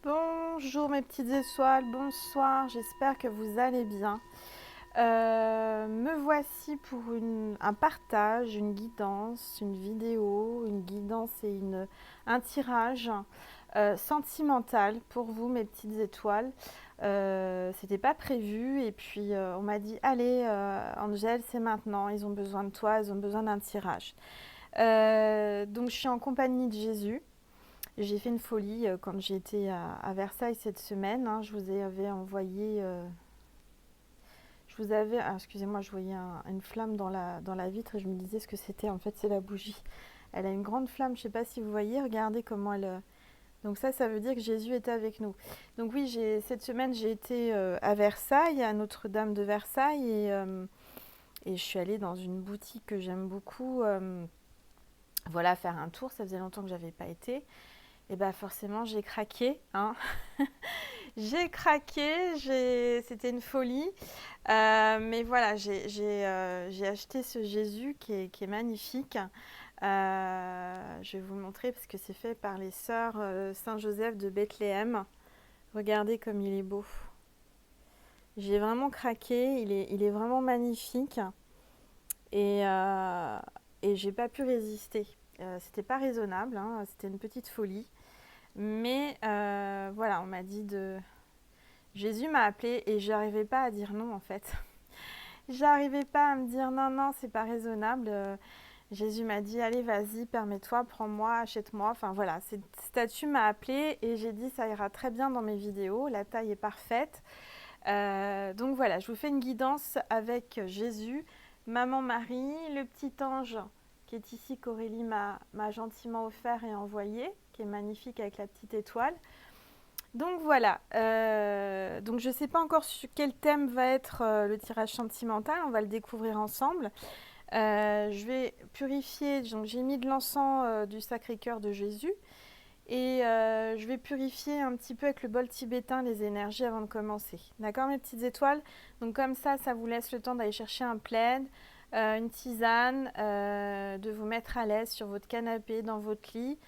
Bonjour mes petites étoiles, bonsoir, j'espère que vous allez bien. Me voici pour un partage, une guidance, une vidéo, une guidance et un tirage sentimental pour vous mes petites étoiles. C'était pas prévu et puis on m'a dit allez Angèle, c'est maintenant, ils ont besoin de toi, ils ont besoin d'un tirage. Donc je suis en compagnie de Jésus. J'ai fait une folie quand j'ai été à Versailles cette semaine. Hein. Je vous avais envoyé. Je vous avais. Ah, excusez-moi, je voyais une flamme dans la vitre et je me disais ce que c'était. En fait, c'est la bougie. Elle a une grande flamme. Je ne sais pas si vous voyez. Regardez comment elle. Donc, ça veut dire que Jésus était avec nous. Donc, oui, cette semaine, j'ai été à Versailles, à Notre-Dame de Versailles. Et je suis allée dans une boutique que j'aime beaucoup. Voilà, faire un tour. Ça faisait longtemps que je n'avais pas été. Et bien forcément j'ai craqué, hein. J'ai craqué, c'était une folie. Mais voilà, j'ai acheté ce Jésus qui est magnifique. Je vais vous montrer parce que c'est fait par les sœurs Saint-Joseph de Bethléem. Regardez comme il est beau. J'ai vraiment craqué, il est vraiment magnifique. Et, euh, et j'ai pas pu résister. C'était pas raisonnable, hein, c'était une petite folie. Mais voilà, on m'a dit de... Jésus m'a appelée et j'arrivais pas à dire non en fait. J'arrivais pas à me dire non, non, c'est pas raisonnable. Jésus m'a dit allez, vas-y, permets-toi, prends-moi, achète-moi. Enfin voilà, cette statue m'a appelée et j'ai dit ça ira très bien dans mes vidéos, la taille est parfaite. Donc voilà, je vous fais une guidance avec Jésus, Maman Marie, le petit ange qui est ici qu'Aurélie m'a gentiment offert et envoyé, qui est magnifique avec la petite étoile. Donc voilà, donc je ne sais pas encore sur quel thème va être le tirage sentimental, on va le découvrir ensemble. Je vais purifier, donc j'ai mis de l'encens du Sacré-Cœur de Jésus et je vais purifier un petit peu avec le bol tibétain les énergies avant de commencer. D'accord mes petites étoiles? Donc comme ça vous laisse le temps d'aller chercher un plaid, une tisane, de vous mettre à l'aise sur votre canapé, dans votre lit.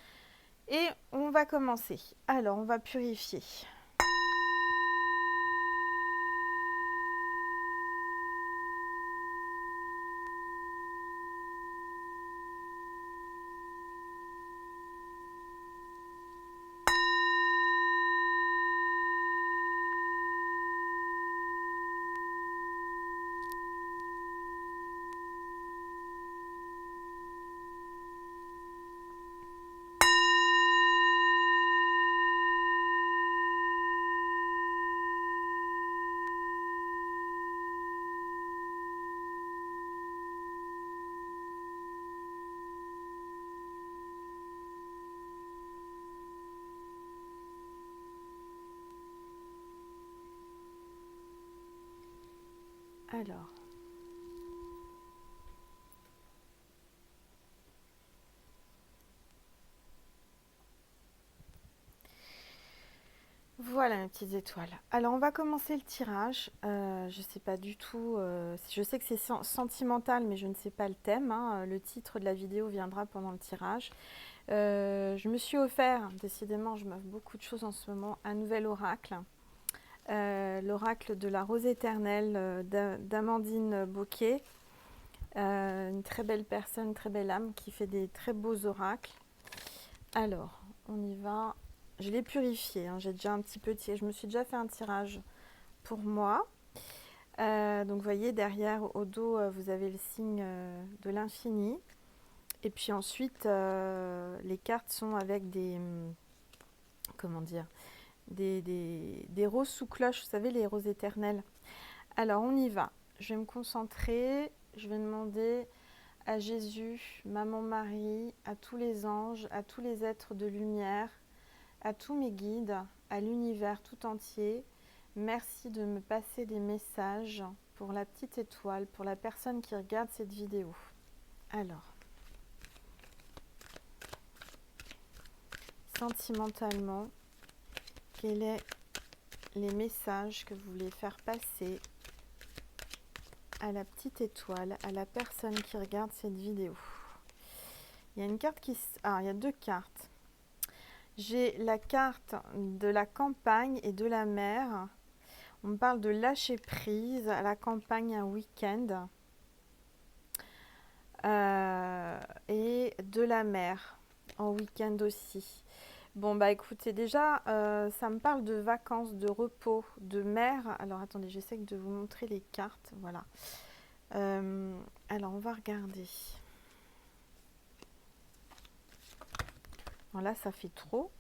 Et on va commencer. Alors on va purifier. Alors, voilà mes petites étoiles. Alors on va commencer le tirage. Je sais pas du tout, je sais que c'est sentimental mais je ne sais pas le thème. Hein. Le titre de la vidéo viendra pendant le tirage. Je me suis offert, décidément je m'offre beaucoup de choses en ce moment, un nouvel oracle. L'oracle de la rose éternelle d'Amandine Bocquet. Une très belle personne, très belle âme qui fait des très beaux oracles. Alors, on y va. Je l'ai purifié, hein. J'ai déjà un petit peu tiré. Je me suis déjà fait un tirage pour moi. Donc, vous voyez, derrière, au dos, vous avez le signe de l'infini. Et puis ensuite, les cartes sont avec comment dire, des roses sous cloche. Vous savez, les roses éternelles. Alors, on y va. Je vais me concentrer. Je vais demander à Jésus, Maman Marie, à tous les anges, à tous les êtres de lumière, à tous mes guides, à l'univers tout entier. Merci de me passer des messages pour la petite étoile, pour la personne qui regarde cette vidéo. Alors, sentimentalement, quels sont les messages que vous voulez faire passer à la petite étoile, à la personne qui regarde cette vidéo? Il y a une carte il y a deux cartes. J'ai la carte de la campagne et de la mer. On me parle de lâcher prise à la campagne un week-end et de la mer en week-end aussi. Bon, bah écoutez, déjà, ça me parle de vacances, de repos, de mer. Alors attendez, j'essaie de vous montrer les cartes. Voilà. Alors, on va regarder. Bon, là, ça fait trop.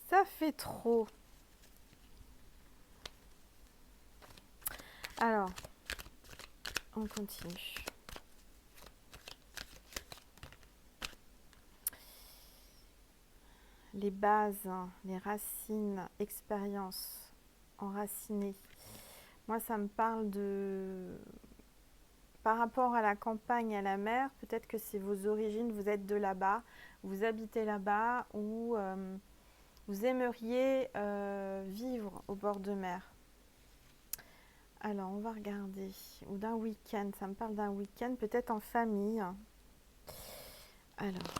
Ça fait trop. Alors, on continue. Les bases, hein, les racines, expérience, enracinées. Moi, ça me parle de... Par rapport à la campagne, à la mer, peut-être que c'est vos origines, vous êtes de là-bas, vous habitez là-bas ou vous aimeriez vivre au bord de mer. Alors, on va regarder. Ou d'un week-end, ça me parle d'un week-end, peut-être en famille. Alors,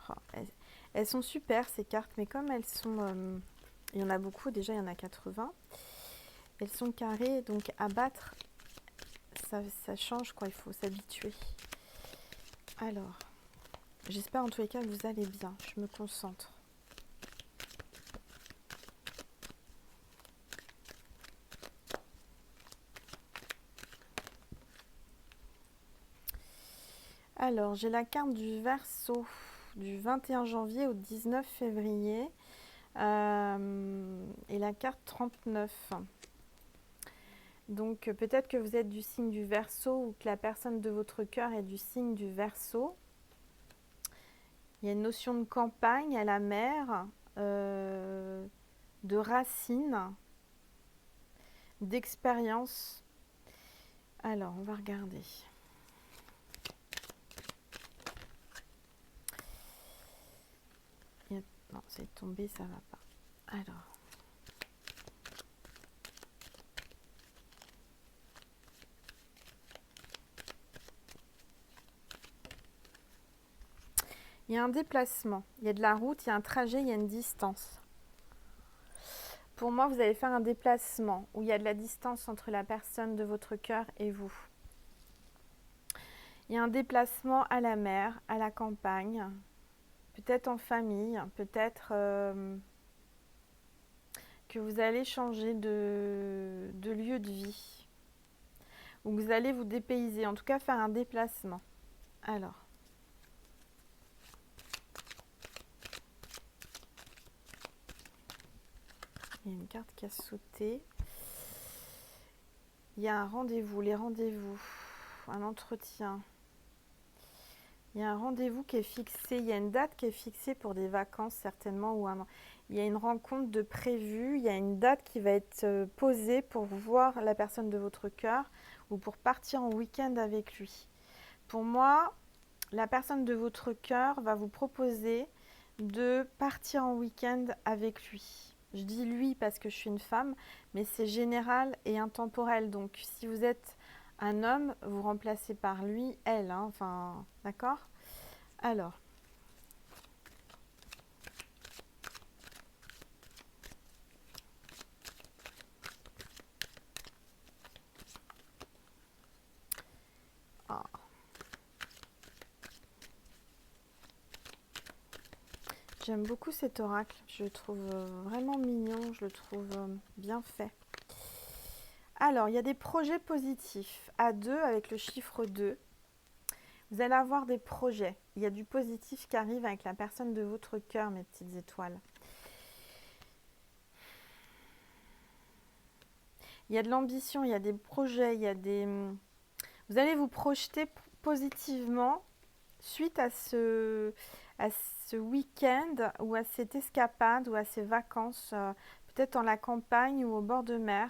oh, elles sont super ces cartes, mais comme elles sont... il y en a beaucoup, déjà il y en a 80. Elles sont carrées, donc à battre, ça change quoi, il faut s'habituer. Alors, j'espère en tous les cas que vous allez bien, je me concentre. Alors, j'ai la carte du Verseau du 21 janvier au 19 février et la carte 39. Donc, peut-être que vous êtes du signe du Verseau ou que la personne de votre cœur est du signe du Verseau. Il y a une notion de campagne à la mer, de racines, d'expérience. Alors, on va regarder. Non, c'est tombé, ça va pas. Alors. Il y a un déplacement, il y a de la route, il y a un trajet, il y a une distance. Pour moi, vous allez faire un déplacement où il y a de la distance entre la personne de votre cœur et vous. Il y a un déplacement à la mer, à la campagne, peut-être en famille, peut-être que vous allez changer de lieu de vie. Ou vous allez vous dépayser, en tout cas faire un déplacement. Alors. Il y a une carte qui a sauté. Il y a un rendez-vous, les rendez-vous, un entretien. Il y a un rendez-vous qui est fixé, il y a une date qui est fixée pour des vacances certainement. Il y a une rencontre de prévue, il y a une date qui va être posée pour voir la personne de votre cœur ou pour partir en week-end avec lui. Pour moi, la personne de votre cœur va vous proposer de partir en week-end avec lui. Je dis lui parce que je suis une femme, mais c'est général et intemporel. Donc si vous êtes un homme, vous remplacez par lui, elle. Hein, enfin, d'accord? Alors. Ah. J'aime beaucoup cet oracle. Je le trouve vraiment mignon. Je le trouve bien fait. Alors, il y a des projets positifs à 2 avec le chiffre 2. Vous allez avoir des projets. Il y a du positif qui arrive avec la personne de votre cœur, mes petites étoiles. Il y a de l'ambition, il y a des projets, il y a des... Vous allez vous projeter positivement suite à ce week-end ou à cette escapade ou à ces vacances, peut-être dans la campagne ou au bord de mer.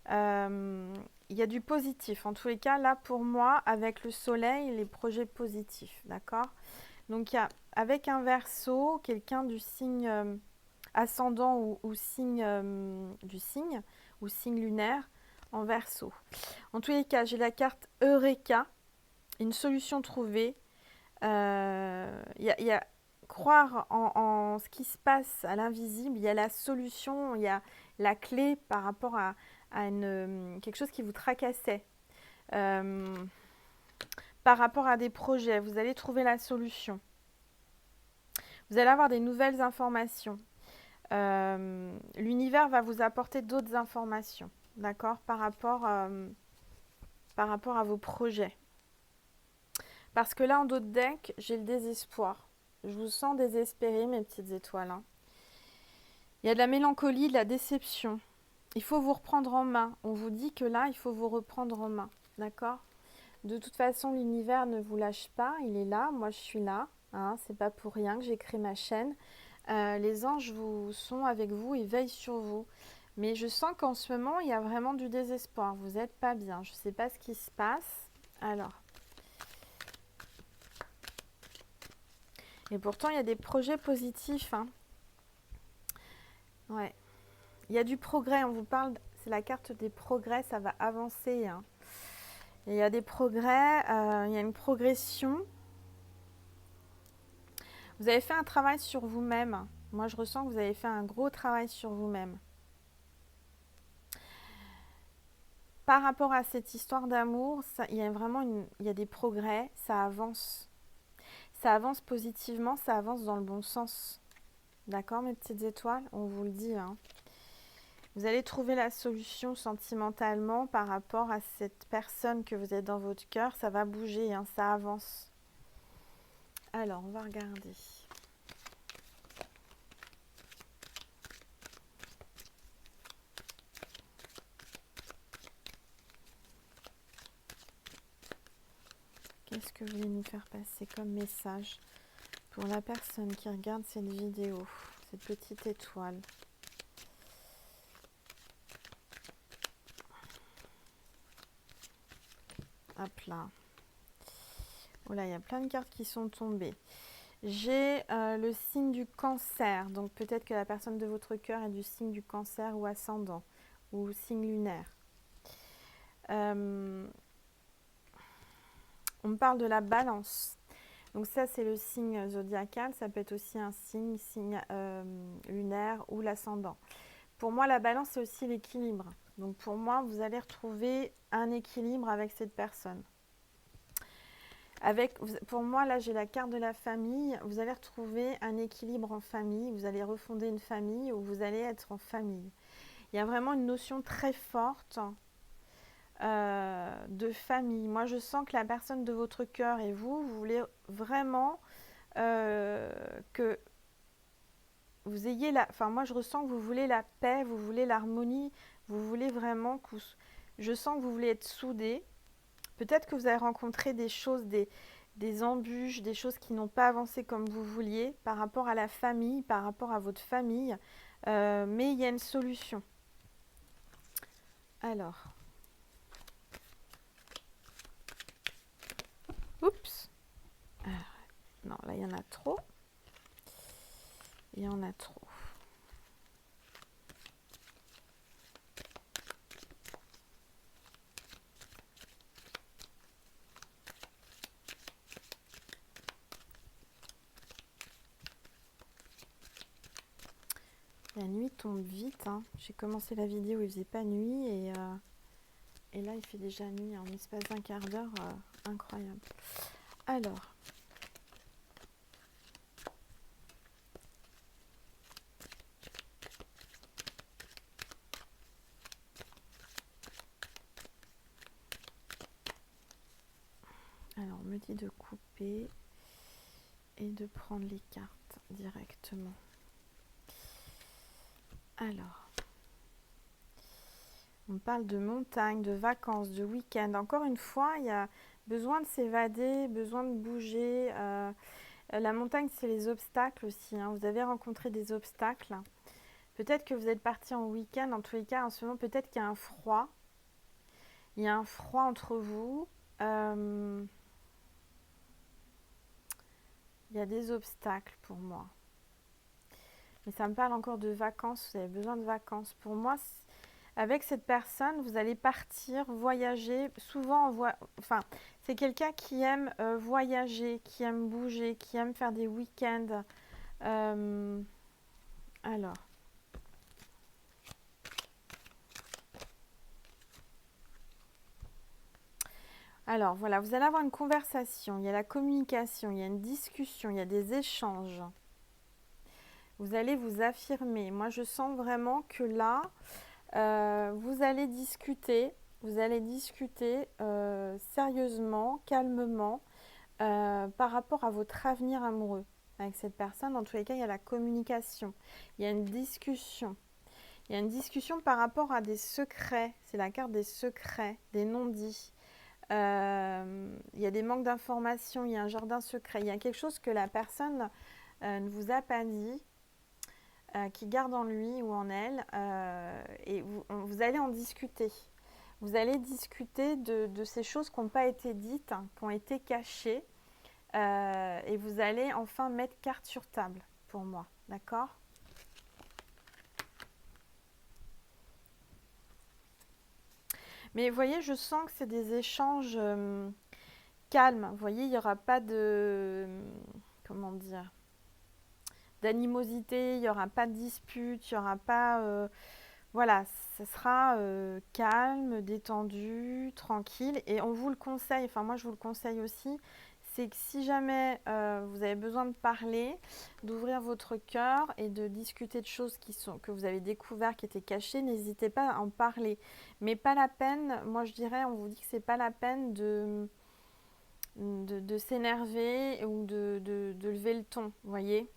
Il y a du positif. En tous les cas, là, pour moi, avec le soleil, les projets positifs, d'accord? Donc, il y a, avec un Verseau, quelqu'un du signe ascendant ou signe du signe, ou signe lunaire, en Verseau. En tous les cas, j'ai la carte Eureka, une solution trouvée, Il y a croire en ce qui se passe à l'invisible, il y a la solution, il y a la clé par rapport à quelque chose qui vous tracassait. Euh, Par rapport à des projets, vous allez trouver la solution. Vous allez avoir des nouvelles informations. L'univers va vous apporter d'autres informations, d'accord, par rapport à vos projets. Parce que là, en dos de deck, j'ai le désespoir. Je vous sens désespérés, mes petites étoiles, hein. Il y a de la mélancolie, de la déception. Il faut vous reprendre en main. On vous dit que là, il faut vous reprendre en main, d'accord? De toute façon, l'univers ne vous lâche pas. Il est là, moi je suis là. Hein, c'est pas pour rien que j'ai créé ma chaîne. Les anges sont avec vous et veillent sur vous. Mais je sens qu'en ce moment, il y a vraiment du désespoir. Vous n'êtes pas bien. Je ne sais pas ce qui se passe. Alors. Et pourtant, il y a des projets positifs. Hein. Ouais. Il y a du progrès. On vous parle, c'est la carte des progrès. Ça va avancer. Hein. Et il y a des progrès. Il y a une progression. Vous avez fait un travail sur vous-même. Moi, je ressens que vous avez fait un gros travail sur vous-même. Par rapport à cette histoire d'amour, il y a vraiment il y a des progrès, ça avance. Ça avance positivement, ça avance dans le bon sens. D'accord, mes petites étoiles? On vous le dit. Hein. Vous allez trouver la solution sentimentalement par rapport à cette personne que vous êtes dans votre cœur. Ça va bouger, hein, ça avance. Alors, on va regarder. Qu'est-ce que vous voulez nous faire passer comme message pour la personne qui regarde cette vidéo, cette petite étoile? Hop là. Oh là, il y a plein de cartes qui sont tombées. J'ai le signe du cancer. Donc peut-être que la personne de votre cœur est du signe du cancer ou ascendant ou signe lunaire. On me parle de la balance. Donc ça, c'est le signe zodiacal. Ça peut être aussi un signe lunaire ou l'ascendant. Pour moi, la balance, c'est aussi l'équilibre. Donc pour moi, vous allez retrouver un équilibre avec cette personne. Pour moi, là, j'ai la carte de la famille. Vous allez retrouver un équilibre en famille. Vous allez refonder une famille où vous allez être en famille. Il y a vraiment une notion très forte de famille. Moi, je sens que la personne de votre cœur et vous voulez vraiment que vous ayez la... Enfin, moi, je ressens que vous voulez la paix, vous voulez l'harmonie, vous voulez vraiment que... Je sens que vous voulez être soudés. Peut-être que vous avez rencontré des choses, des embûches, des choses qui n'ont pas avancé comme vous vouliez par rapport à la famille, par rapport à votre famille. Mais il y a une solution. Alors. Oups. Non, là, il y en a trop. Il y en a trop. La nuit tombe vite. Hein. J'ai commencé la vidéo, il faisait pas nuit et là il fait déjà nuit en l'espace d'un quart d'heure. Incroyable. Alors. Alors on me dit de couper et de prendre les cartes directement. Alors. On parle de montagne, de vacances, de week-end. Encore une fois, il y a besoin de s'évader, besoin de bouger. La montagne, c'est les obstacles aussi. Hein. Vous avez rencontré des obstacles. Peut-être que vous êtes parti en week-end. En tous les cas, en ce moment, peut-être qu'il y a un froid. Il y a un froid entre vous. Il y a des obstacles pour moi. Mais ça me parle encore de vacances. Vous avez besoin de vacances. Pour moi, avec cette personne, vous allez partir, voyager, souvent enfin, C'est quelqu'un qui aime voyager, qui aime bouger, qui aime faire des week-ends. Euh, alors, alors, voilà, vous allez avoir une conversation, il y a la communication, il y a une discussion, il y a des échanges. Vous allez vous affirmer. Moi, je sens vraiment que là, vous allez discuter. Vous allez discuter sérieusement, calmement, par rapport à votre avenir amoureux avec cette personne. Dans tous les cas, il y a la communication, il y a une discussion. Il y a une discussion par rapport à des secrets. C'est la carte des secrets, des non-dits. Il y a des manques d'informations, il y a un jardin secret. Il y a quelque chose que la personne ne vous a pas dit, qui garde en lui ou en elle, et vous allez en discuter. Vous allez discuter de ces choses qui n'ont pas été dites, hein, qui ont été cachées, et vous allez enfin mettre carte sur table pour moi, d'accord? Mais vous voyez, je sens que c'est des échanges calmes. Vous voyez, il n'y aura pas de... comment dire? D'animosité, il n'y aura pas de dispute, il n'y aura pas... voilà, ce sera calme, détendu, tranquille. Et on vous le conseille, enfin moi je vous le conseille aussi, c'est que si jamais vous avez besoin de parler, d'ouvrir votre cœur et de discuter de choses que vous avez découvertes, qui étaient cachées, n'hésitez pas à en parler. Mais pas la peine, moi je dirais, on vous dit que c'est pas la peine de s'énerver ou de lever le ton, vous voyez.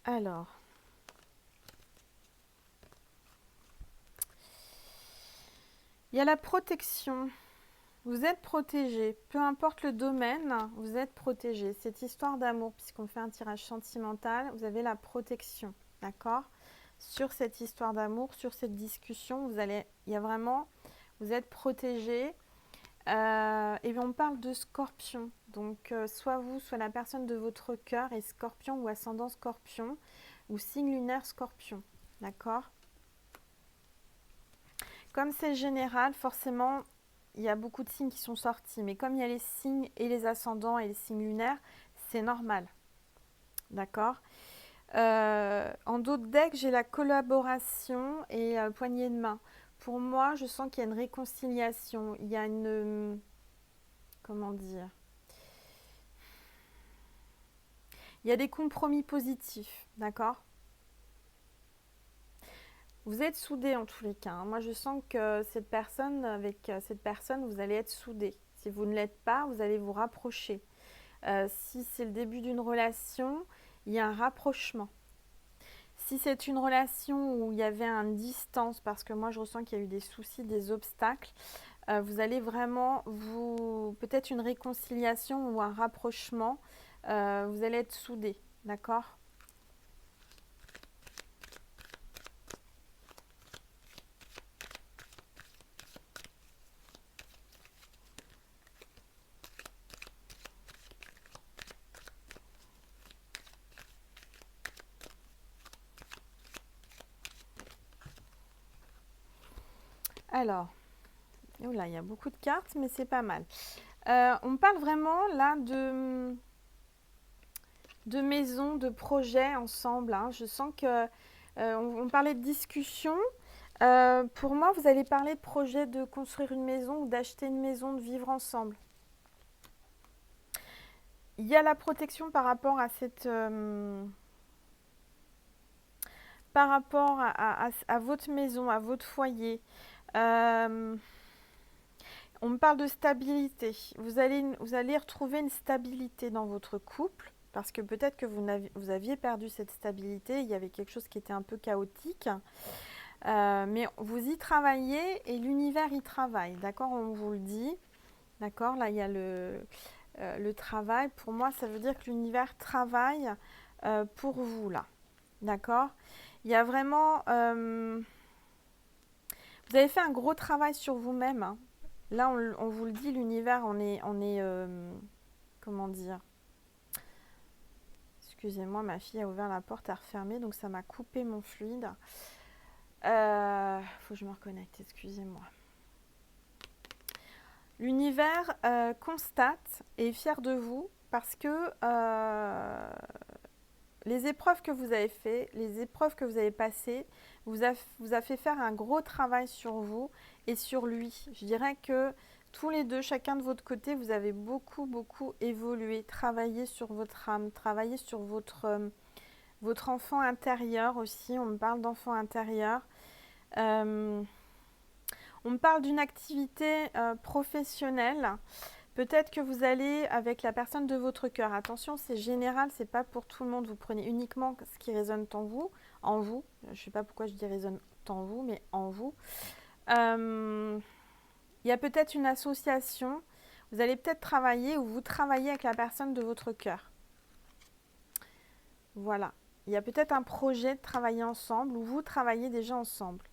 Alors, il y a la protection. Vous êtes protégé, peu importe le domaine, vous êtes protégé. Cette histoire d'amour, puisqu'on fait un tirage sentimental, vous avez la protection, d'accord? Sur cette histoire d'amour, sur cette discussion, il y a vraiment, vous êtes protégé. Et on parle de Scorpion, donc soit vous, soit la personne de votre cœur est Scorpion ou ascendant Scorpion, ou signe lunaire Scorpion, d'accord? Comme c'est général, forcément, il y a beaucoup de signes qui sont sortis, mais comme il y a les signes et les ascendants et les signes lunaires, c'est normal. D'accord. En d'autres decks, j'ai la collaboration et poignée de main. Pour moi, je sens qu'il y a une réconciliation. Il y a une... comment dire? Il y a des compromis positifs. D'accord. Vous êtes soudés en tous les cas, hein. Moi, je sens que cette personne, avec cette personne, vous allez être soudés. Si vous ne l'êtes pas, vous allez vous rapprocher. Si c'est le début d'une relation, il y a un rapprochement. Si c'est une relation où il y avait une distance, parce que moi je ressens qu'il y a eu des soucis, des obstacles, vous allez vraiment peut-être une réconciliation ou un rapprochement, vous allez être soudés, d'accord? Alors, oula, il y a beaucoup de cartes, mais c'est pas mal. On parle vraiment là de maisons, de projets ensemble, hein. Je sens que on parlait de discussion. Pour moi, vous allez parler de projet de construire une maison ou d'acheter une maison, de vivre ensemble. Il y a la protection par rapport à cette, par rapport à votre maison, à votre foyer. Euh, on me parle de stabilité. Vous allez retrouver une stabilité dans votre couple. Parce que peut-être que vous aviez perdu cette stabilité, il y avait quelque chose qui était un peu chaotique. Mais vous y travaillez et l'univers y travaille, d'accord? On vous le dit, d'accord? Là, il y a le travail. Pour moi, ça veut dire que l'univers travaille pour vous, là, d'accord? Il y a vraiment... vous avez fait un gros travail sur vous-même, hein. Là, on vous le dit, l'univers, comment dire? Excusez-moi, ma fille a ouvert la porte à refermer, donc ça m'a coupé mon fluide. Faut que je me reconnecte, excusez-moi. L'univers constate et est fier de vous parce que les épreuves que vous avez faites, les épreuves que vous avez passées, vous a fait faire un gros travail sur vous et sur lui. Je dirais que tous les deux, chacun de votre côté, vous avez beaucoup, beaucoup évolué, travaillé sur votre âme, travaillé sur votre enfant intérieur aussi. On me parle d'enfant intérieur. On me parle d'une activité professionnelle. Peut-être que vous allez avec la personne de votre cœur. Attention, c'est général, c'est pas pour tout le monde. Vous prenez uniquement ce qui résonne en vous. En vous. Je ne sais pas pourquoi je dis résonne en vous, mais en vous. Il y a peut-être une association. Vous allez peut-être travailler ou vous travaillez avec la personne de votre cœur. Voilà. Il y a peut-être un projet de travailler ensemble ou vous travaillez déjà ensemble.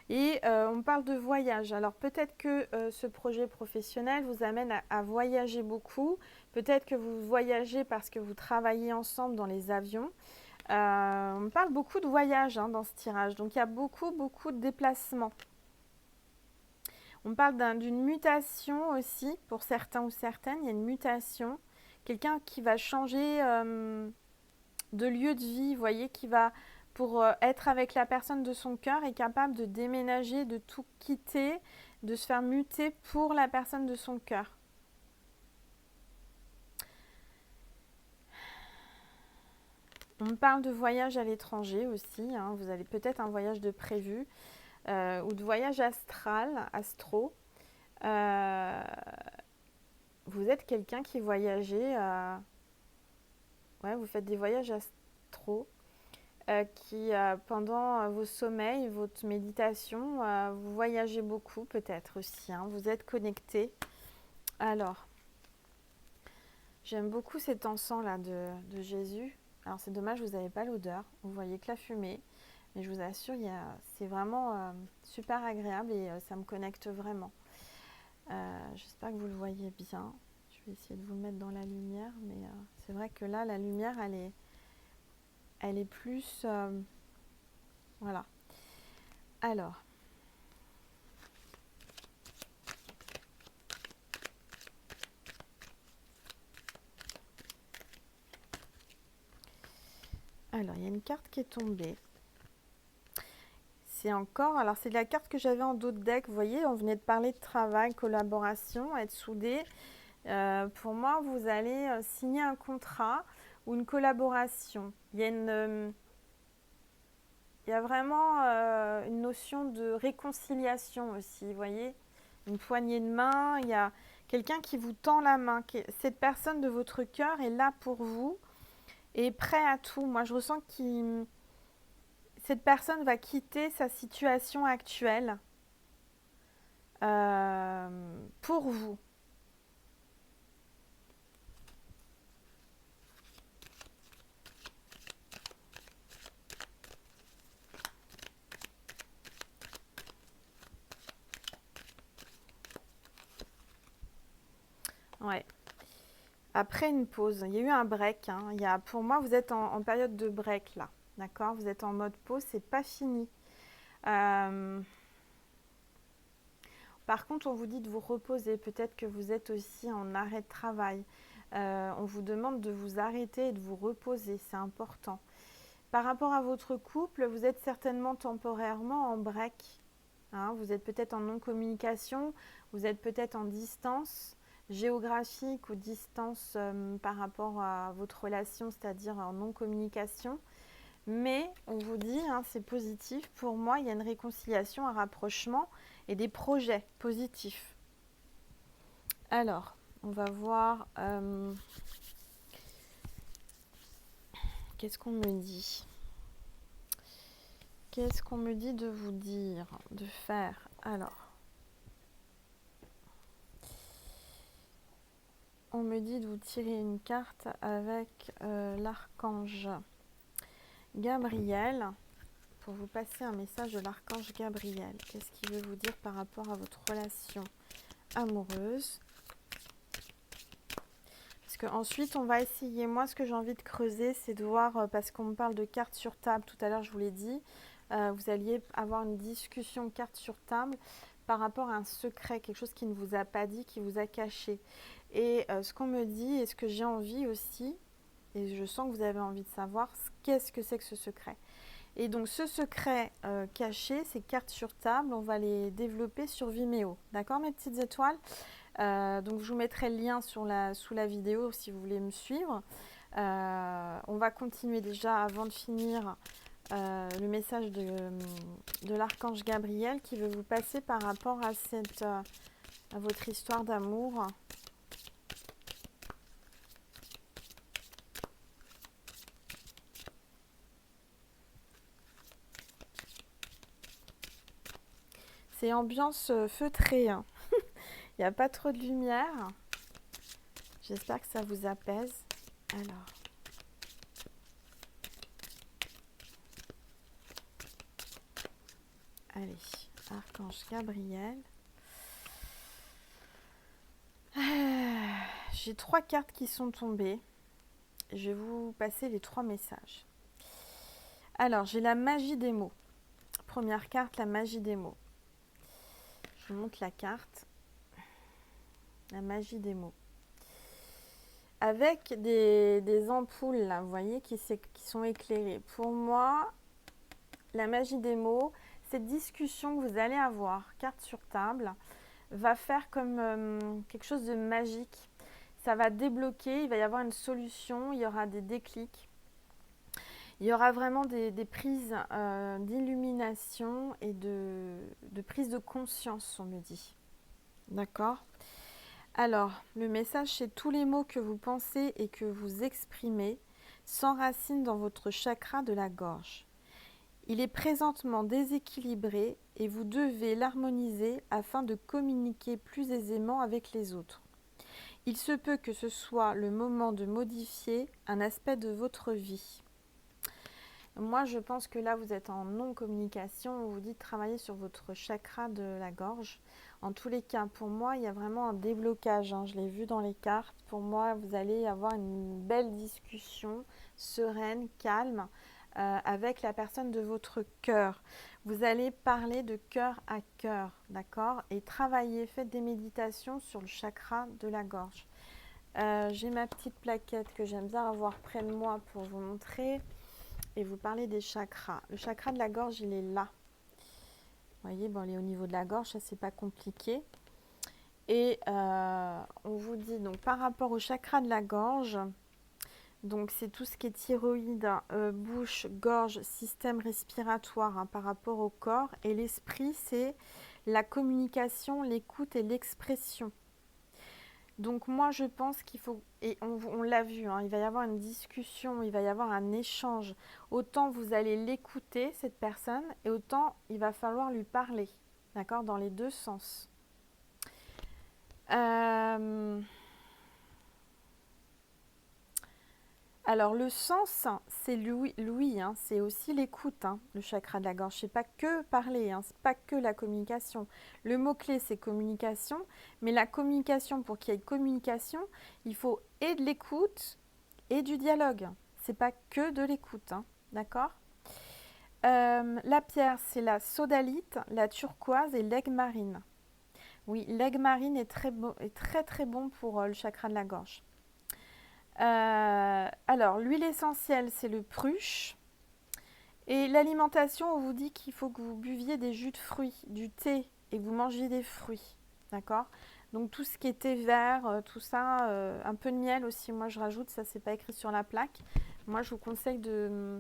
Et on parle de voyage. Alors peut-être que ce projet professionnel vous amène à voyager beaucoup. Peut-être que vous voyagez parce que vous travaillez ensemble dans les avions. On me parle beaucoup de voyage dans ce tirage. Donc il y a beaucoup, beaucoup de déplacements. On me parle d'une mutation aussi pour certains ou certaines. Il y a une mutation. Quelqu'un qui va changer de lieu de vie, vous voyez, qui va... pour être avec la personne de son cœur, est capable de déménager, de tout quitter, de se faire muter pour la personne de son cœur. On me parle de voyage à l'étranger aussi. Vous avez peut-être un voyage de prévu ou de voyage astro. Vous êtes quelqu'un qui voyageait. Ouais, vous faites des voyages astro. Qui, pendant vos sommeils, votre méditation, vous voyagez beaucoup peut-être aussi. Vous êtes connecté. Alors, j'aime beaucoup cet encens-là de Jésus. Alors, c'est dommage, vous n'avez pas l'odeur. Vous voyez que la fumée. Mais je vous assure, c'est vraiment super agréable et ça me connecte vraiment. J'espère que vous le voyez bien. Je vais essayer de vous mettre dans la lumière. Mais c'est vrai que là, la lumière, elle est plus... voilà. Alors, il y a une carte qui est tombée. C'est encore, alors c'est la carte que j'avais en dos de deck. Vous voyez, on venait de parler de travail, collaboration, être soudés. Pour moi, vous allez signer un contrat ou une collaboration. Il y a vraiment une notion de réconciliation aussi, vous voyez, une poignée de main, il y a quelqu'un qui vous tend la main. Cette personne de votre cœur est là pour vous et prêt à tout. Moi, je ressens que cette personne va quitter sa situation actuelle pour vous. Ouais. Après une pause, il y a eu un break. Pour moi, vous êtes en période de break là. D'accord? Vous êtes en mode pause, c'est pas fini. Par contre, on vous dit de vous reposer. Peut-être que vous êtes aussi en arrêt de travail. On vous demande de vous arrêter et de vous reposer. C'est important. Par rapport à votre couple, vous êtes certainement temporairement en break. Vous êtes peut-être en non-communication. Vous êtes peut-être en distance géographique ou distance par rapport à votre relation, c'est-à-dire en non-communication. Mais on vous dit, c'est positif. Pour moi, il y a une réconciliation, un rapprochement et des projets positifs. Alors, on va voir... qu'est-ce qu'on me dit? Qu'est-ce qu'on me dit de vous dire, de faire? Alors, on me dit de vous tirer une carte avec l'archange Gabriel, pour vous passer un message de l'archange Gabriel. Qu'est-ce qu'il veut vous dire par rapport à votre relation amoureuse? Parce que ensuite on va essayer, moi ce que j'ai envie de creuser, c'est de voir, parce qu'on me parle de cartes sur table, tout à l'heure je vous l'ai dit, vous alliez avoir une discussion carte sur table par rapport à un secret, quelque chose qui ne vous a pas dit, qui vous a caché. Et ce qu'on me dit, et ce que j'ai envie aussi, et je sens que vous avez envie de savoir, qu'est-ce que c'est que ce secret. Et donc ce secret caché, ces cartes sur table, on va les développer sur Vimeo. D'accord mes petites étoiles? Donc je vous mettrai le lien sous la vidéo si vous voulez me suivre. On va continuer déjà avant de finir le message de l'archange Gabriel qui veut vous passer par rapport à, à votre histoire d'amour. C'est ambiance feutrée, hein. Il n'y a pas trop de lumière. J'espère que ça vous apaise. Alors. Allez, archange Gabriel. J'ai 3 cartes qui sont tombées. Je vais vous passer les 3 messages. Alors, j'ai la magie des mots. Première carte, la magie des mots. Je vous montre la carte. La magie des mots. Avec des ampoules, là, vous voyez, qui sont éclairées. Pour moi, la magie des mots, cette discussion que vous allez avoir, carte sur table, va faire comme quelque chose de magique. Ça va débloquer, il va y avoir une solution, il y aura des déclics. Il y aura vraiment des prises d'illumination et de prise de conscience, on me dit. D'accord ? Alors, le message, c'est tous les mots que vous pensez et que vous exprimez s'enracinent dans votre chakra de la gorge. Il est présentement déséquilibré et vous devez l'harmoniser afin de communiquer plus aisément avec les autres. Il se peut que ce soit le moment de modifier un aspect de votre vie. Moi, je pense que là, vous êtes en non-communication. On vous dit de travailler sur votre chakra de la gorge. En tous les cas, pour moi, il y a vraiment un déblocage. Je l'ai vu dans les cartes. Pour moi, vous allez avoir une belle discussion sereine, calme, avec la personne de votre cœur. Vous allez parler de cœur à cœur, d'accord? Et travailler, faites des méditations sur le chakra de la gorge. J'ai ma petite plaquette que j'aime bien avoir près de moi pour vous montrer. Et vous parlez des chakras. Le chakra de la gorge, il est là. Vous voyez, bon, il est au niveau de la gorge, ça c'est pas compliqué. Et on vous dit donc par rapport au chakra de la gorge, donc c'est tout ce qui est thyroïde, bouche, gorge, système respiratoire par rapport au corps. Et l'esprit, c'est la communication, l'écoute et l'expression. Donc moi je pense qu'il faut, et on l'a vu, il va y avoir une discussion, il va y avoir un échange. Autant vous allez l'écouter, cette personne, et autant il va falloir lui parler, d'accord, dans les deux sens. Alors le sens, c'est l'ouïe, c'est aussi l'écoute, le chakra de la gorge. C'est pas que parler, c'est pas que la communication. Le mot-clé, c'est communication, mais la communication, pour qu'il y ait communication, il faut et de l'écoute et du dialogue. C'est pas que de l'écoute, d'accord? La pierre, c'est la sodalite, la turquoise et l'aigle marine. Oui, l'aigle marine est très très bon pour le chakra de la gorge. Alors, l'huile essentielle, c'est le pruche. Et l'alimentation, on vous dit qu'il faut que vous buviez des jus de fruits, du thé, et que vous mangiez des fruits. D'accord? Donc, tout ce qui est thé vert, tout ça, un peu de miel aussi, moi je rajoute, ça c'est pas écrit sur la plaque. Moi, je vous conseille de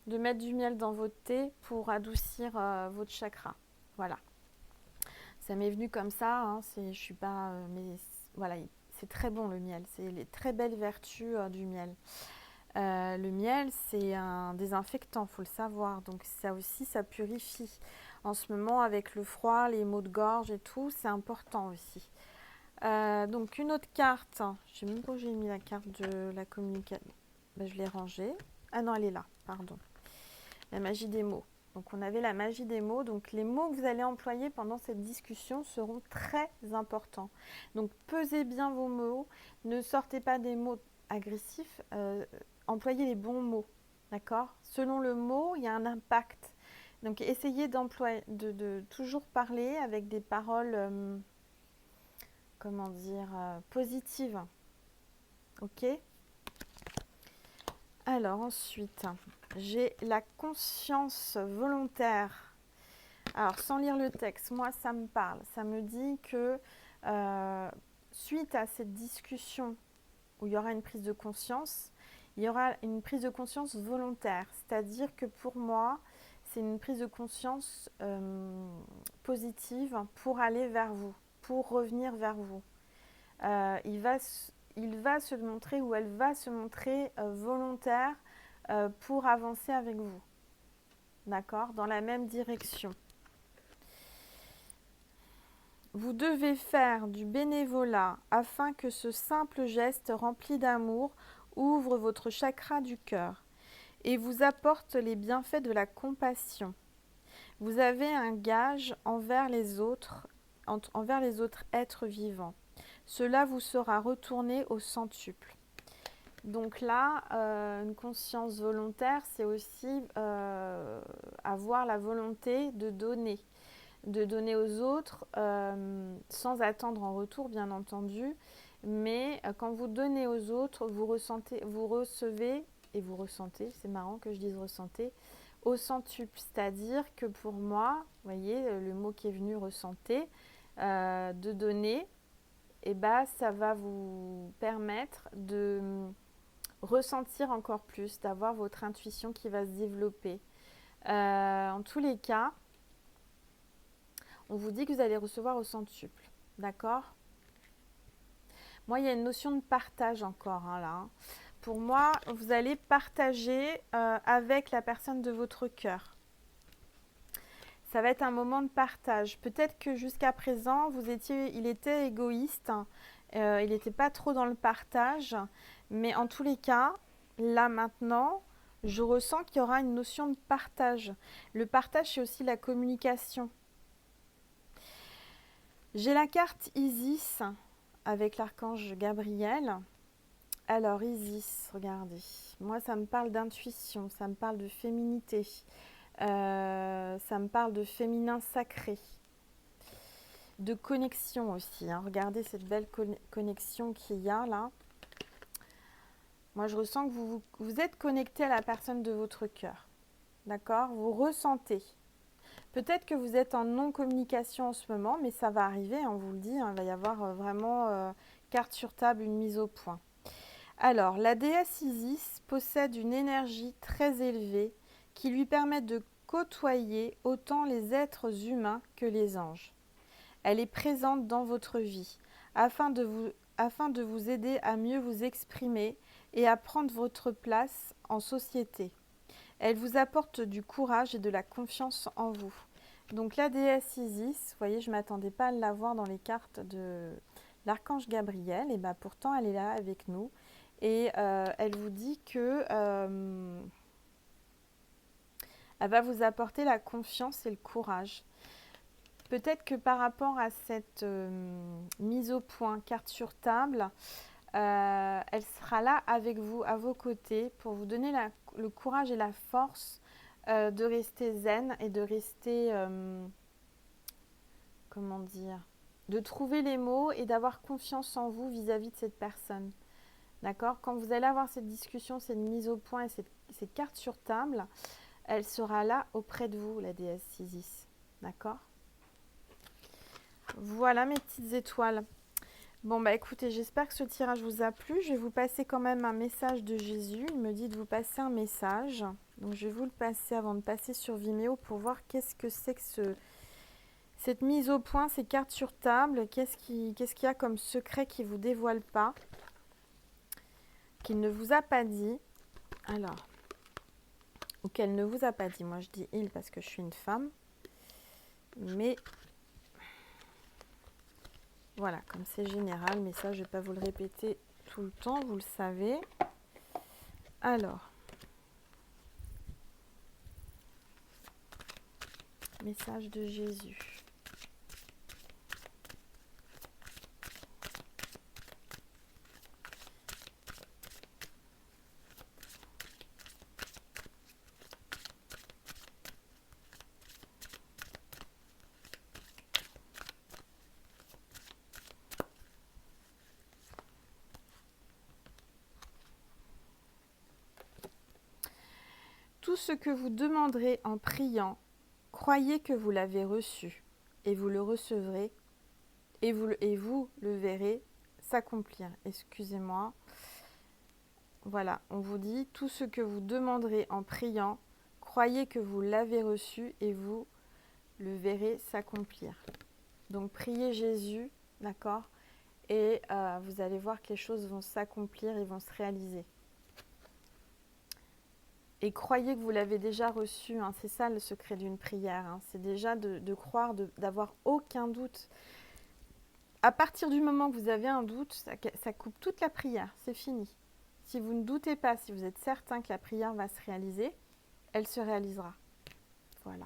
mettre du miel dans votre thé pour adoucir votre chakra. Voilà. Ça m'est venu comme ça, je suis pas... mais voilà, c'est très bon le miel, c'est les très belles vertus du miel. Le miel, c'est un désinfectant, il faut le savoir, donc ça aussi, ça purifie. En ce moment, avec le froid, les maux de gorge et tout, c'est important aussi. Donc une autre carte, je sais même pas où j'ai mis la carte de la communication, je l'ai rangée. Ah non, elle est là, pardon. La magie des mots. Donc on avait la magie des mots. Donc les mots que vous allez employer pendant cette discussion seront très importants. Donc pesez bien vos mots. Ne sortez pas des mots agressifs. Employez les bons mots. D'accord? Selon le mot, il y a un impact. Donc essayez d'employer, de toujours parler avec des paroles, comment dire, positives. Ok? Alors ensuite, j'ai la conscience volontaire. Alors sans lire le texte, moi ça me parle. Ça me dit que suite à cette discussion où il y aura une prise de conscience, il y aura une prise de conscience volontaire. C'est-à-dire que pour moi, c'est une prise de conscience positive pour aller vers vous, pour revenir vers vous. Il va se montrer ou elle va se montrer volontaire pour avancer avec vous. D'accord? Dans la même direction. Vous devez faire du bénévolat afin que ce simple geste rempli d'amour ouvre votre chakra du cœur et vous apporte les bienfaits de la compassion. Vous avez un gage envers les autres êtres vivants. Cela vous sera retourné au centuple. Donc là, une conscience volontaire, c'est aussi avoir la volonté de donner aux autres sans attendre en retour, bien entendu. Mais quand vous donnez aux autres, vous recevez, et vous ressentez, c'est marrant que je dise ressentez, au centuple. C'est-à-dire que pour moi, vous voyez, le mot qui est venu ressentez, de donner, et bah, ça va vous permettre de ressentir encore plus, d'avoir votre intuition qui va se développer. En tous les cas, on vous dit que vous allez recevoir au centuple. D'accord? Moi, il y a une notion de partage encore là. Pour moi, vous allez partager avec la personne de votre cœur. Ça va être un moment de partage. Peut-être que jusqu'à présent, il était égoïste. Il n'était pas trop dans le partage. Mais en tous les cas, là maintenant, je ressens qu'il y aura une notion de partage. Le partage, c'est aussi la communication. J'ai la carte Isis avec l'archange Gabriel. Alors Isis, regardez. Moi, ça me parle d'intuition, ça me parle de féminité. Ça me parle de féminin sacré. De connexion aussi. Hein. Regardez cette belle connexion qu'il y a là. Moi, je ressens que vous êtes connecté à la personne de votre cœur. D'accord? Vous ressentez. Peut-être que vous êtes en non-communication en ce moment, mais ça va arriver, on vous le dit. Hein, il va y avoir vraiment carte sur table, une mise au point. Alors, la déesse Isis possède une énergie très élevée qui lui permet de côtoyer autant les êtres humains que les anges. Elle est présente dans votre vie afin de vous aider à mieux vous exprimer et à prendre votre place en société. Elle vous apporte du courage et de la confiance en vous. Donc la déesse Isis, vous voyez, je ne m'attendais pas à la voir dans les cartes de l'archange Gabriel, et bien pourtant elle est là avec nous. Et elle vous dit que elle va vous apporter la confiance et le courage. Peut-être que par rapport à cette mise au point, carte sur table, elle sera là avec vous, à vos côtés, pour vous donner le courage et la force de rester zen et de rester, comment dire, de trouver les mots et d'avoir confiance en vous vis-à-vis de cette personne. D'accord? Quand vous allez avoir cette discussion, cette mise au point et cette carte sur table, elle sera là auprès de vous, la déesse Isis. D'accord? Voilà mes petites étoiles. Bon, bah écoutez, j'espère que ce tirage vous a plu. Je vais vous passer quand même un message de Jésus. Il me dit de vous passer un message. Donc, je vais vous le passer avant de passer sur Vimeo pour voir qu'est-ce que c'est que cette mise au point, ces cartes sur table. Qu'est-ce qu'il y a comme secret qui ne vous dévoile pas, qu'il ne vous a pas dit. Alors, ou qu'elle ne vous a pas dit. Moi, je dis il parce que je suis une femme. Mais voilà, comme c'est général, mais ça, je ne vais pas vous le répéter tout le temps, vous le savez. Alors, Message de Jésus. Tout ce que vous demanderez en priant, croyez que vous l'avez reçu, et vous le recevrez, et vous le verrez s'accomplir. Excusez-moi. Voilà, on vous dit, tout ce que vous demanderez en priant, croyez que vous l'avez reçu, et vous le verrez s'accomplir. Donc, priez Jésus, d'accord ? Et vous allez voir que les choses vont s'accomplir et vont se réaliser. Et croyez que vous l'avez déjà reçu, hein, c'est ça le secret d'une prière, hein, c'est déjà de croire, d'avoir aucun doute. À partir du moment que vous avez un doute, ça coupe toute la prière, c'est fini. Si vous ne doutez pas, si vous êtes certain que la prière va se réaliser, elle se réalisera. Voilà.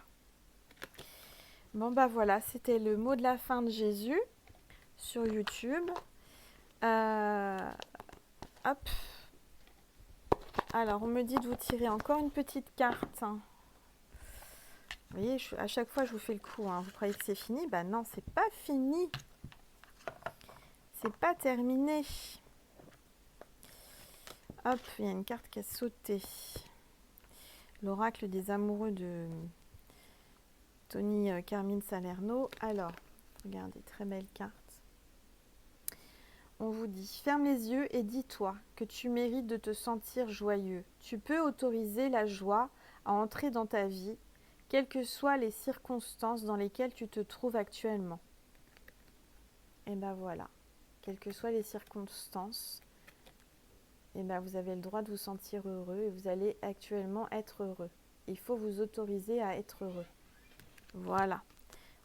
Bon bah voilà, c'était le mot de la fin de Jésus sur YouTube. Hop. Alors, on me dit de vous tirer encore une petite carte. Vous voyez, à chaque fois, je vous fais le coup. Hein. Vous croyez que c'est fini? Ben non, c'est pas fini. C'est pas terminé. Hop, il y a une carte qui a sauté. L'oracle des amoureux de Tony Carmine Salerno. Alors, regardez, très belle carte. On vous dit, ferme les yeux et dis-toi que tu mérites de te sentir joyeux. Tu peux autoriser la joie à entrer dans ta vie, quelles que soient les circonstances dans lesquelles tu te trouves actuellement. Et ben voilà, quelles que soient les circonstances, et ben vous avez le droit de vous sentir heureux et vous allez actuellement être heureux. Il faut vous autoriser à être heureux. Voilà,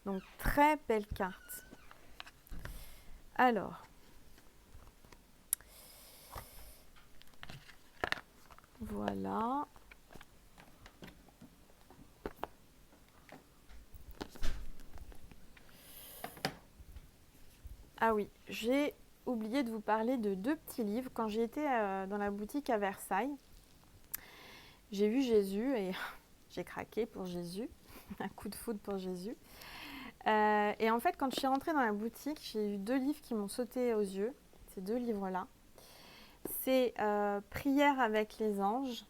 donc très belle carte. Alors, voilà. Ah oui, j'ai oublié de vous parler de 2 petits livres. Quand j'ai été dans la boutique à Versailles, j'ai vu Jésus et j'ai craqué pour Jésus. Un coup de foudre pour Jésus. Et en fait, quand je suis rentrée dans la boutique, j'ai eu 2 livres qui m'ont sauté aux yeux. Ces 2 livres-là. C'est Prière avec les anges.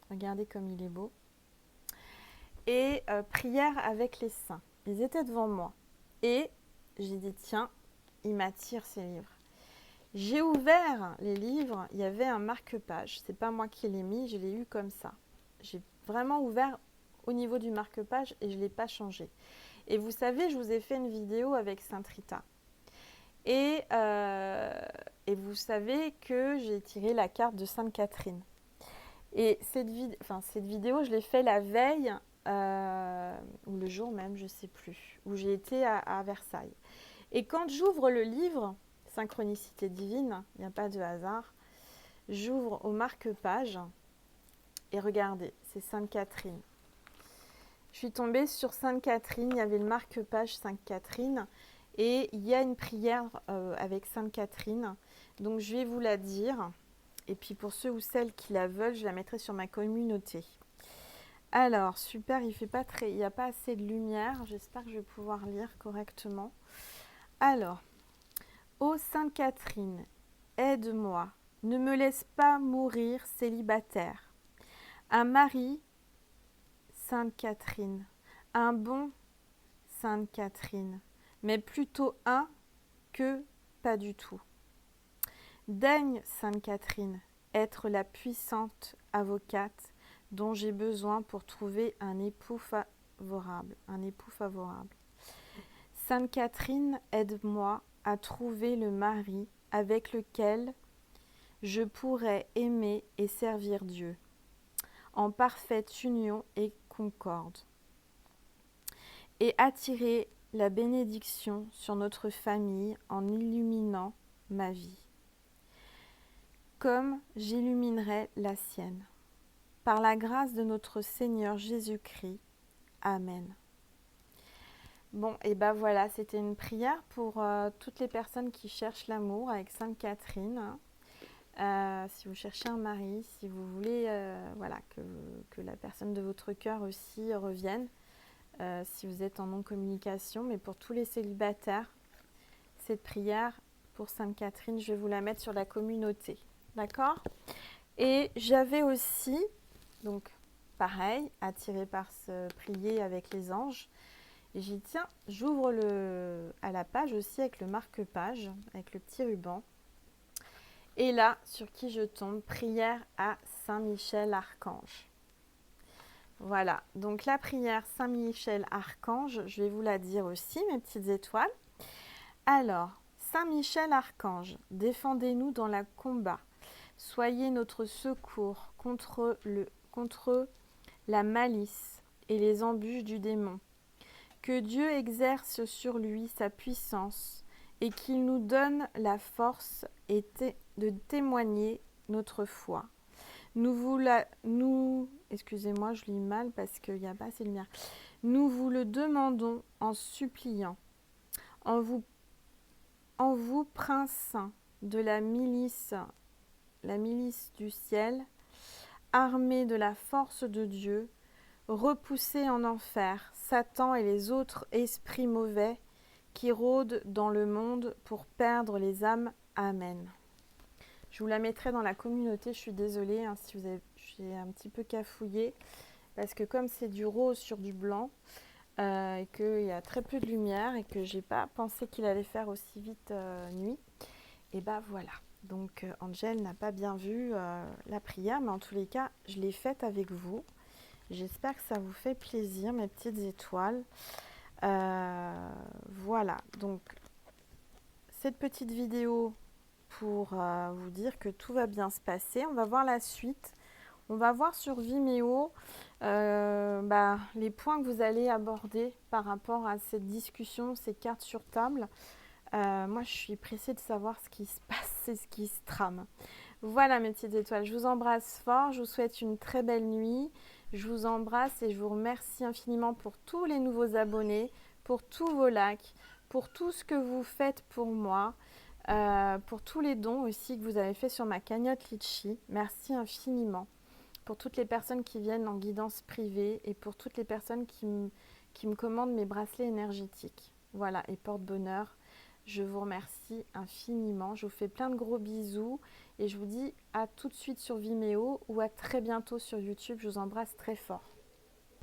Regardez comme il est beau. Et Prière avec les saints. Ils étaient devant moi. Et j'ai dit, tiens, il m'attire ces livres. J'ai ouvert les livres, il y avait un marque-page. C'est pas moi qui l'ai mis, je l'ai eu comme ça. J'ai vraiment ouvert au niveau du marque-page et je ne l'ai pas changé. Et vous savez, je vous ai fait une vidéo avec Sainte Rita. Et vous savez que j'ai tiré la carte de Sainte Catherine. Et cette vidéo, je l'ai fait la veille, ou le jour même, je ne sais plus, où j'ai été à Versailles. Et quand j'ouvre le livre, Synchronicité divine, il n'y a pas de hasard, j'ouvre au marque-page et regardez, c'est Sainte Catherine. Je suis tombée sur Sainte Catherine, il y avait le marque-page Sainte Catherine et il y a une prière avec Sainte Catherine. Donc je vais vous la dire et puis pour ceux ou celles qui la veulent, je la mettrai sur ma communauté. Alors, super, il n'y a pas assez de lumière, j'espère que je vais pouvoir lire correctement. Alors, ô Sainte Catherine, aide-moi, ne me laisse pas mourir célibataire. Un mari, Sainte Catherine, un bon, Sainte Catherine, mais plutôt un que pas du tout. Daigne, Sainte Catherine, être la puissante avocate dont j'ai besoin pour trouver un époux favorable. Sainte Catherine, aide-moi à trouver le mari avec lequel je pourrais aimer et servir Dieu, en parfaite union et concorde, et attirer la bénédiction sur notre famille en illuminant ma vie, comme j'illuminerai la sienne. Par la grâce de notre Seigneur Jésus-Christ. Amen. Bon, et ben voilà, c'était une prière pour toutes les personnes qui cherchent l'amour avec Sainte Catherine. Si vous cherchez un mari, si vous voulez voilà, que la personne de votre cœur aussi revienne, si vous êtes en non-communication, mais pour tous les célibataires, cette prière pour Sainte Catherine, je vais vous la mettre sur la communauté. D'accord? Et j'avais aussi, donc pareil, attiré par ce prier avec les anges. Et j'ai dit, tiens, j'ouvre à la page aussi avec le marque-page, avec le petit ruban. Et là, sur qui je tombe, prière à Saint-Michel Archange. Voilà, donc la prière Saint-Michel Archange, je vais vous la dire aussi, mes petites étoiles. Alors, Saint-Michel Archange, défendez-nous dans le combat. Soyez notre secours contre la malice et les embûches du démon. Que Dieu exerce sur lui sa puissance et qu'il nous donne la force de témoigner notre foi. Excusez-moi, je lis mal parce qu'il n'y a pas assez de lumière. Nous vous le demandons en suppliant, en vous prince saint de la milice du ciel, armé de la force de Dieu, repoussez en enfer Satan et les autres esprits mauvais qui rôdent dans le monde pour perdre les âmes. Amen. Je vous la mettrai dans la communauté, je suis désolée hein, si j'ai un petit peu cafouillé, parce que comme c'est du rose sur du blanc, et qu'il y a très peu de lumière, et que j'ai pas pensé qu'il allait faire aussi vite nuit, et ben voilà. Donc Angel n'a pas bien vu la prière, mais en tous les cas, je l'ai faite avec vous. J'espère que ça vous fait plaisir, mes petites étoiles. Voilà, donc cette petite vidéo pour vous dire que tout va bien se passer. On va voir la suite. On va voir sur Vimeo les points que vous allez aborder par rapport à cette discussion, ces cartes sur table. Moi, je suis pressée de savoir ce qui se passe et ce qui se trame. Voilà mes petites étoiles, je vous embrasse fort, je vous souhaite une très belle nuit. Je vous embrasse et je vous remercie infiniment pour tous les nouveaux abonnés, pour tous vos likes, pour tout ce que vous faites pour moi, pour tous les dons aussi que vous avez fait sur ma cagnotte Litchi. Merci infiniment. Pour toutes les personnes qui viennent en guidance privée et pour toutes les personnes qui me commandent mes bracelets énergétiques. Voilà, et porte-bonheur. Je vous remercie infiniment. Je vous fais plein de gros bisous et je vous dis à tout de suite sur Vimeo ou à très bientôt sur YouTube. Je vous embrasse très fort.